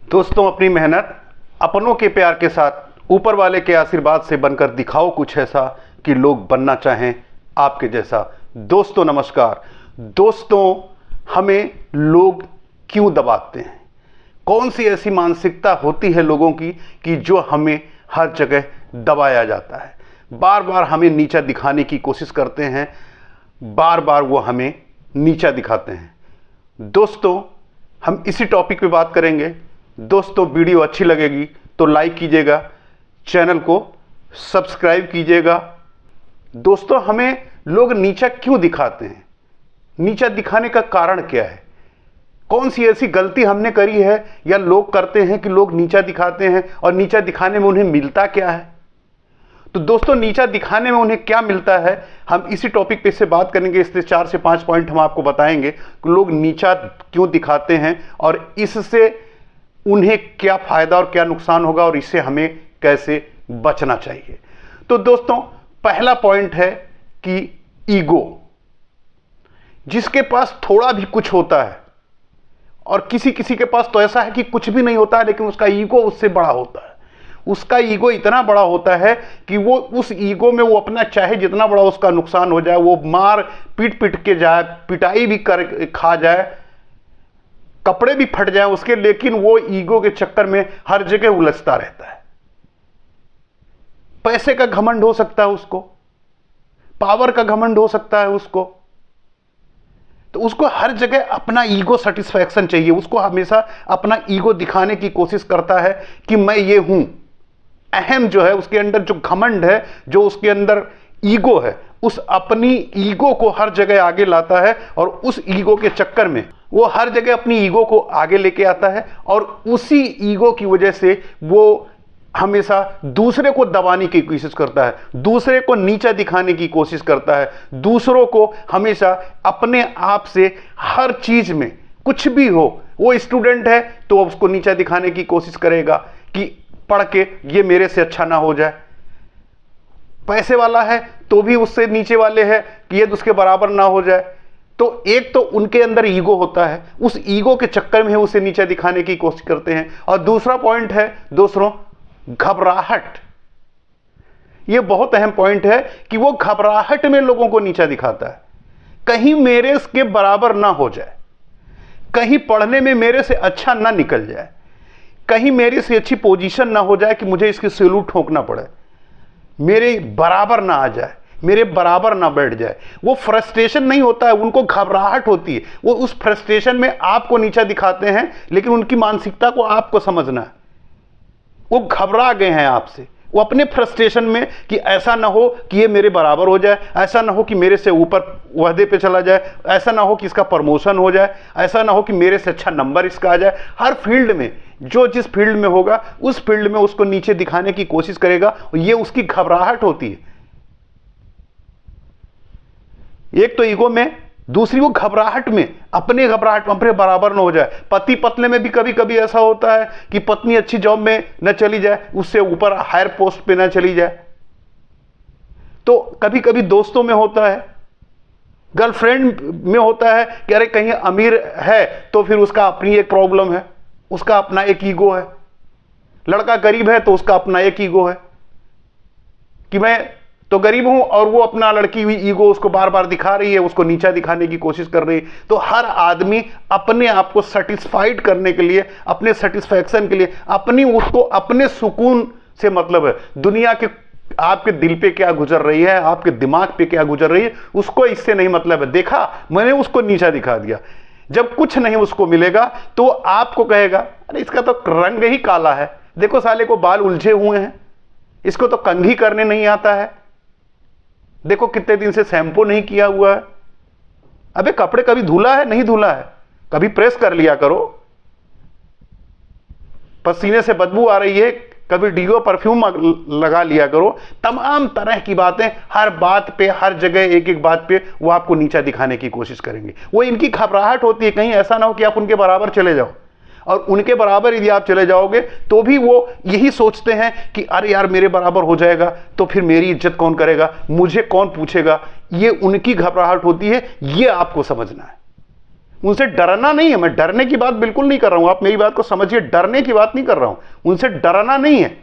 दोस्तों, अपनी मेहनत अपनों के प्यार के साथ ऊपर वाले के आशीर्वाद से बनकर दिखाओ कुछ ऐसा कि लोग बनना चाहें आपके जैसा। दोस्तों नमस्कार। दोस्तों, हमें लोग क्यों दबाते हैं? कौन सी ऐसी मानसिकता होती है लोगों की कि जो हमें हर जगह दबाया जाता है? बार बार हमें नीचा दिखाने की कोशिश करते हैं, बार बार वो हमें नीचा दिखाते हैं। दोस्तों, हम इसी टॉपिक पे बात करेंगे। दोस्तों, वीडियो अच्छी लगेगी तो लाइक कीजिएगा, चैनल को सब्सक्राइब कीजिएगा। दोस्तों, हमें लोग नीचा क्यों दिखाते हैं? नीचा दिखाने का कारण क्या है? कौन सी ऐसी गलती हमने करी है या लोग करते हैं कि लोग नीचा दिखाते हैं, और नीचा दिखाने में उन्हें मिलता क्या है? तो दोस्तों, नीचा दिखाने में उन्हें क्या मिलता है, हम इसी टॉपिक पे से बात करेंगे। इससे 4 से 5 पॉइंट हम आपको बताएंगे कि लोग नीचा क्यों दिखाते हैं और इससे उन्हें क्या फायदा और क्या नुकसान होगा, और इससे हमें कैसे बचना चाहिए। तो दोस्तों, पहला पॉइंट है कि ईगो। जिसके पास थोड़ा भी कुछ होता है, और किसी किसी के पास तो ऐसा है कि कुछ भी नहीं होता है लेकिन उसका ईगो उससे बड़ा होता है। उसका ईगो इतना बड़ा होता है कि वो उस ईगो में वो अपना चाहे जितना बड़ा उसका नुकसान हो जाए, वो मार पीट पीट के जाए, पिटाई भी कर खा जाए, कपड़े भी फट जाए उसके, लेकिन वो ईगो के चक्कर में हर जगह उलझता रहता है। पैसे का घमंड हो सकता है उसको, पावर का घमंड हो सकता है उसको, तो उसको हर जगह अपना ईगो सेटिस्फैक्शन चाहिए। उसको हमेशा अपना ईगो दिखाने की कोशिश करता है कि मैं ये हूं। अहम जो है उसके अंदर, जो घमंड है, जो उसके अंदर ईगो है, उस अपनी ईगो को हर जगह आगे लाता है, और उस ईगो के चक्कर में वो हर जगह अपनी ईगो को आगे लेके आता है, और उसी ईगो की वजह से वो हमेशा दूसरे को दबाने की कोशिश करता है, दूसरे को नीचा दिखाने की कोशिश करता है, दूसरों को हमेशा अपने आप से हर चीज में, कुछ भी हो, वो स्टूडेंट है तो उसको नीचा दिखाने की कोशिश करेगा कि पढ़ के ये मेरे से अच्छा ना हो जाए। पैसे वाला है तो भी उससे नीचे वाले हैं कि ये उसके बराबर ना हो जाए। तो एक तो उनके अंदर ईगो होता है, उस ईगो के चक्कर में उसे नीचा दिखाने की कोशिश करते हैं। और दूसरा पॉइंट है दोस्तों, घबराहट। यह बहुत अहम पॉइंट है कि वो घबराहट में लोगों को नीचा दिखाता है। कहीं मेरे के बराबर ना हो जाए, कहीं पढ़ने में मेरे से अच्छा ना निकल जाए, कहीं मेरी से अच्छी पोजीशन ना हो जाए कि मुझे इसकी सैल्यूट ठोकना पड़े, मेरे बराबर ना आ जाए, मेरे बराबर ना बैठ जाए। वो फ्रस्ट्रेशन नहीं होता है, उनको घबराहट होती है। वो उस फ्रस्ट्रेशन में आपको नीचा दिखाते हैं, लेकिन उनकी मानसिकता को आपको समझना है। वो घबरा गए हैं आपसे, वो अपने फ्रस्ट्रेशन में कि ऐसा ना हो कि ये मेरे बराबर हो जाए, ऐसा ना हो कि मेरे से ऊपर ओहदे पे चला जाए, ऐसा ना हो कि इसका प्रमोशन हो जाए, ऐसा ना हो कि मेरे से अच्छा नंबर इसका आ जाए। हर फील्ड में, जो जिस फील्ड में होगा उस फील्ड में उसको नीचे दिखाने की कोशिश करेगा। ये उसकी घबराहट होती है। एक तो ईगो में, दूसरी वो घबराहट में, अपने बराबर न हो जाए। पति पत्नी में भी कभी कभी ऐसा होता है कि पत्नी अच्छी जॉब में न चली जाए, उससे ऊपर हायर पोस्ट पे न चली जाए। तो कभी कभी दोस्तों में होता है, गर्लफ्रेंड में होता है कि अरे कहीं अमीर है तो फिर उसका अपनी एक प्रॉब्लम है, उसका अपना एक ईगो है। लड़का गरीब है तो उसका अपना एक ईगो है कि मैं तो गरीब हूं, और वो अपना लड़की हुई ईगो उसको बार बार दिखा रही है, उसको नीचा दिखाने की कोशिश कर रही है। तो हर आदमी अपने आप को सेटिस्फाइड करने के लिए, अपने सेटिस्फैक्शन के लिए, अपनी उसको अपने सुकून से मतलब है। दुनिया के आपके दिल पे क्या गुजर रही है, आपके दिमाग पे क्या गुजर रही है, उसको इससे नहीं मतलब है। देखा, मैंने उसको नीचा दिखा दिया। जब कुछ नहीं उसको मिलेगा तो आपको कहेगा अरे इसका तो रंग ही काला है, देखो साले को बाल उलझे हुए हैं, इसको तो कंघी करने नहीं आता है, देखो कितने दिन से शैंपू नहीं किया हुआ है। अबे कपड़े कभी धुला है? नहीं धुला है, कभी प्रेस कर लिया करो। पसीने से बदबू आ रही है, कभी डीओ परफ्यूम लगा लिया करो। तमाम तरह की बातें, हर बात पे, हर जगह एक एक बात पे वो आपको नीचा दिखाने की कोशिश करेंगे। वो इनकी घबराहट होती है, कहीं ऐसा ना हो कि आप उनके बराबर चले जाओ, और उनके बराबर यदि आप चले जाओगे तो भी वो यही सोचते हैं कि अरे यार मेरे बराबर हो जाएगा तो फिर मेरी इज्जत कौन करेगा, मुझे कौन पूछेगा। ये उनकी घबराहट होती है, ये आपको समझना है। उनसे डरना नहीं है, मैं डरने की बात बिल्कुल नहीं कर रहा हूं, आप मेरी बात को समझिए, डरने की बात नहीं कर रहा हूं, उनसे डरना नहीं है।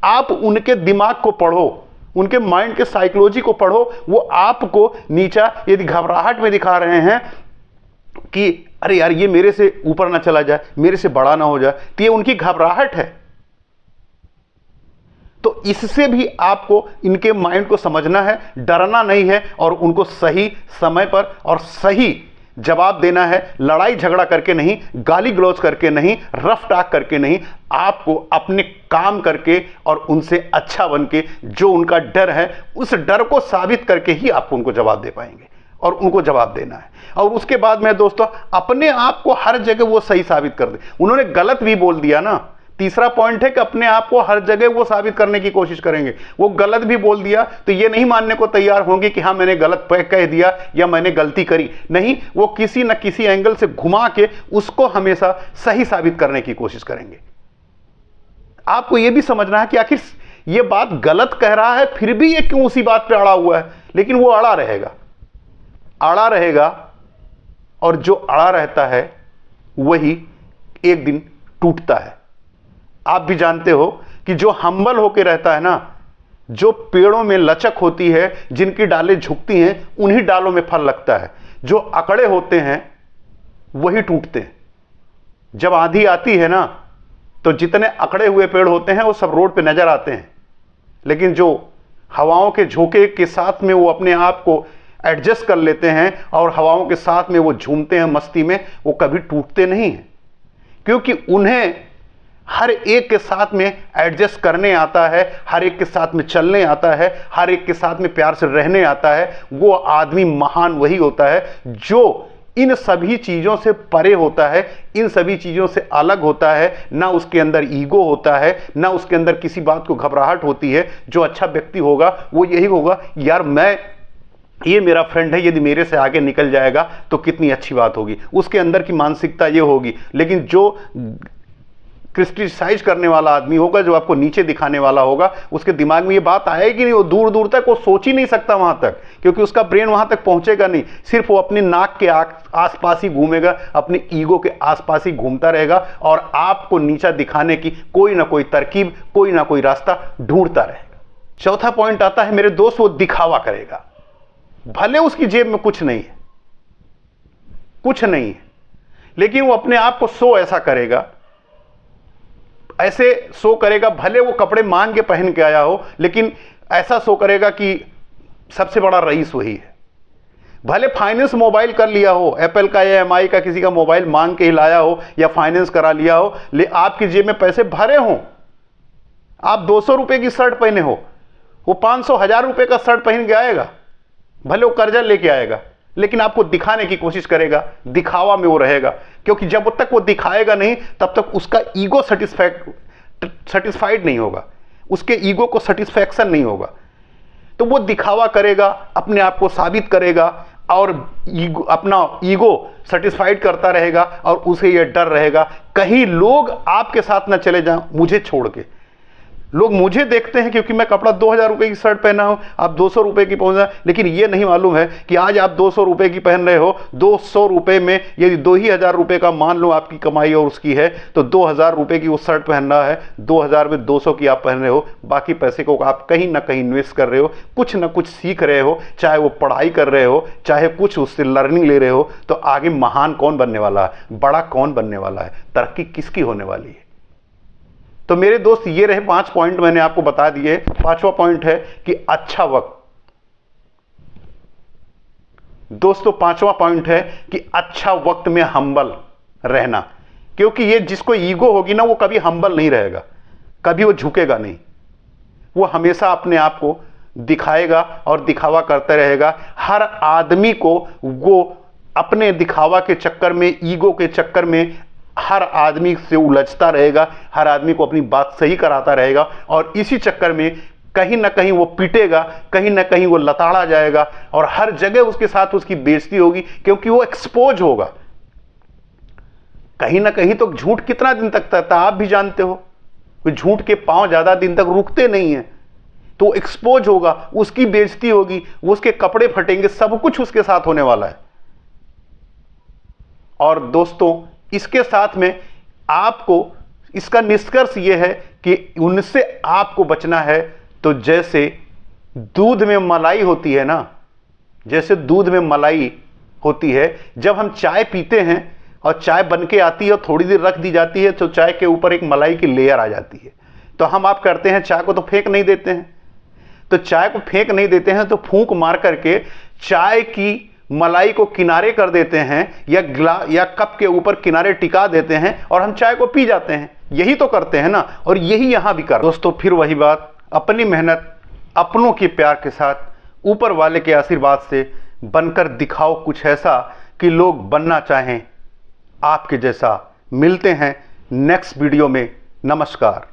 आप उनके दिमाग को पढ़ो, उनके माइंड के साइकोलॉजी को पढ़ो। वो आपको नीचा यदि घबराहट में दिखा रहे हैं कि अरे यार ये मेरे से ऊपर ना चला जाए, मेरे से बड़ा ना हो जाए, तो ये उनकी घबराहट है। तो इससे भी आपको इनके माइंड को समझना है, डरना नहीं है, और उनको सही समय पर और सही जवाब देना है। लड़ाई झगड़ा करके नहीं, गाली गलौज करके नहीं, रफ टाक करके नहीं, आपको अपने काम करके और उनसे अच्छा बन के, जो उनका डर है उस डर को साबित करके ही आप उनको जवाब दे पाएंगे, और उनको जवाब देना है। और उसके बाद में दोस्तों अपने आप को हर जगह वो सही साबित कर दे। उन्होंने गलत भी बोल दिया ना, तीसरा पॉइंट है कि अपने आप को हर जगह वो साबित करने की कोशिश करेंगे। वो गलत भी बोल दिया तो ये नहीं मानने को तैयार होंगे कि हाँ मैंने गलत कह दिया या मैंने गलती करी, नहीं, वो किसी न किसी एंगल से घुमा के उसको हमेशा सही साबित करने की कोशिश करेंगे। आपको यह भी समझना है कि आखिर ये बात गलत कह रहा है फिर भी ये क्यों उसी बात पे अड़ा हुआ है, लेकिन वो अड़ा रहेगा, अड़ा रहेगा, और जो अड़ा रहता है वही एक दिन टूटता है। आप भी जानते हो कि जो हम्बल होकर रहता है ना, जो पेड़ों में लचक होती है, जिनकी डालें झुकती हैं, उन्हीं डालों में फल लगता है। जो अकड़े होते हैं वही टूटते हैं। जब आंधी आती है ना, तो जितने अकड़े हुए पेड़ होते हैं वो सब रोड पे नजर आते हैं, लेकिन जो हवाओं के झोंके के साथ में वो अपने आप को एडजस्ट कर लेते हैं और हवाओं के साथ में वो झूमते हैं मस्ती में, वो कभी टूटते नहीं हैं, क्योंकि उन्हें हर एक के साथ में एडजस्ट करने आता है, हर एक के साथ में चलने आता है, हर एक के साथ में प्यार से रहने आता है। वो आदमी महान वही होता है जो इन सभी चीजों से परे होता है, इन सभी चीजों से अलग होता है। ना उसके अंदर ईगो होता है, ना उसके अंदर किसी बात को घबराहट होती है। जो अच्छा व्यक्ति होगा वो यही होगा, यार ये मेरा फ्रेंड है, यदि मेरे से आगे निकल जाएगा तो कितनी अच्छी बात होगी। उसके अंदर की मानसिकता ये होगी। लेकिन जो क्रिटिसाइज करने वाला आदमी होगा, जो आपको नीचे दिखाने वाला होगा, उसके दिमाग में ये बात आएगी नहीं, वो दूर दूर तक वो सोच ही नहीं सकता वहां तक, क्योंकि उसका ब्रेन वहां तक पहुंचेगा नहीं। सिर्फ वो अपनी नाक के आसपास ही घूमेगा, अपनी ईगो के आसपास ही घूमता रहेगा, और आपको नीचा दिखाने की कोई ना कोई तरकीब, कोई ना कोई रास्ता ढूंढता रहेगा। चौथा पॉइंट आता है मेरे दोस्त, वो दिखावा करेगा। भले उसकी जेब में कुछ नहीं है, कुछ नहीं है, लेकिन वो अपने आप को शो ऐसा करेगा, ऐसे शो करेगा। भले वो कपड़े मांग के पहन के आया हो, लेकिन ऐसा शो करेगा कि सबसे बड़ा रईस वही है। भले फाइनेंस मोबाइल कर लिया हो, एप्पल का या एमआई का किसी का मोबाइल मांग के ही लाया हो या फाइनेंस करा लिया हो, ले आपकी जेब में पैसे भरे हों, आप 200 रुपए की शर्ट पहने हो, वो 500 1000 रुपए का शर्ट पहन के आएगा। भले वो कर्जा लेके आएगा, लेकिन आपको दिखाने की कोशिश करेगा, दिखावा में वो रहेगा, क्योंकि जब तक वो दिखाएगा नहीं तब तक उसका ईगो सेटिस्फाइड नहीं होगा, उसके ईगो को सेटिस्फैक्शन नहीं होगा। तो वो दिखावा करेगा, अपने आप को साबित करेगा, और अपना ईगो सेटिस्फाइड करता रहेगा, और उसे ये डर रहेगा कहीं लोग आपके साथ ना चले जाएं मुझे छोड़ के। लोग मुझे देखते हैं क्योंकि मैं कपड़ा 2000 रुपए की शर्ट पहना हूं, आप 200 रुपए की पहुंच जाए, लेकिन ये नहीं मालूम है कि आज आप 200 रुपए की पहन रहे हो, 200 रुपए में यदि 2000 रुपए का मान लो आपकी कमाई और उसकी है, तो 2000 रुपए की वो शर्ट पहन रहा है, 2000 में 200 की आप पहन रहे हो, बाकी पैसे को आप कहीं ना कहीं इन्वेस्ट कर रहे हो, कुछ ना कुछ सीख रहे हो, चाहे वो पढ़ाई कर रहे हो, चाहे कुछ उससे लर्निंग ले रहे हो। तो आगे महान कौन बनने वाला है, बड़ा कौन बनने वाला है, तरक्की किसकी होने वाली है। तो मेरे दोस्त ये रहे 5 पॉइंट मैंने आपको बता दिए। 5वां पॉइंट है कि अच्छा वक्त। दोस्तों 5वां पॉइंट है कि अच्छा वक्त में हम्बल रहना, क्योंकि ये जिसको ईगो होगी ना वो कभी हम्बल नहीं रहेगा, कभी वो झुकेगा नहीं, वो हमेशा अपने आप को दिखाएगा और दिखावा करता रहेगा। हर आदमी को वो अपने दिखावा के चक्कर में, ईगो के चक्कर में हर आदमी से उलझता रहेगा, हर आदमी को अपनी बात सही कराता रहेगा, और इसी चक्कर में कहीं ना कहीं वो पिटेगा, कहीं ना कहीं वो लताड़ा जाएगा, और हर जगह उसके साथ उसकी बेइज्जती होगी, क्योंकि वो एक्सपोज होगा। कहीं ना कहीं तो झूठ कितना दिन तक रहता है, आप भी जानते हो, कोई झूठ के पांव ज्यादा दिन तक रुकते नहीं है। तो एक्सपोज होगा, उसकी बेइज्जती होगी, उसके कपड़े फटेंगे, सब कुछ उसके साथ होने वाला है। और दोस्तों इसके साथ में आपको इसका निष्कर्ष ये है कि उनसे आपको बचना है। तो जैसे दूध में मलाई होती है ना, जैसे दूध में मलाई होती है, जब हम चाय पीते हैं और चाय बन के आती है और थोड़ी देर रख दी जाती है तो चाय के ऊपर एक मलाई की लेयर आ जाती है। तो हम आप करते हैं चाय को तो फेंक नहीं देते हैं, तो चाय को फेंक नहीं देते हैं तो फूंक मार करके चाय की मलाई को किनारे कर देते हैं या कप के ऊपर किनारे टिका देते हैं और हम चाय को पी जाते हैं। यही तो करते हैं ना, और यही यहां भी कर। दोस्तों फिर वही बात, अपनी मेहनत अपनों के प्यार के साथ ऊपर वाले के आशीर्वाद से बनकर दिखाओ कुछ ऐसा कि लोग बनना चाहें आपके जैसा। मिलते हैं नेक्स्ट वीडियो में। नमस्कार।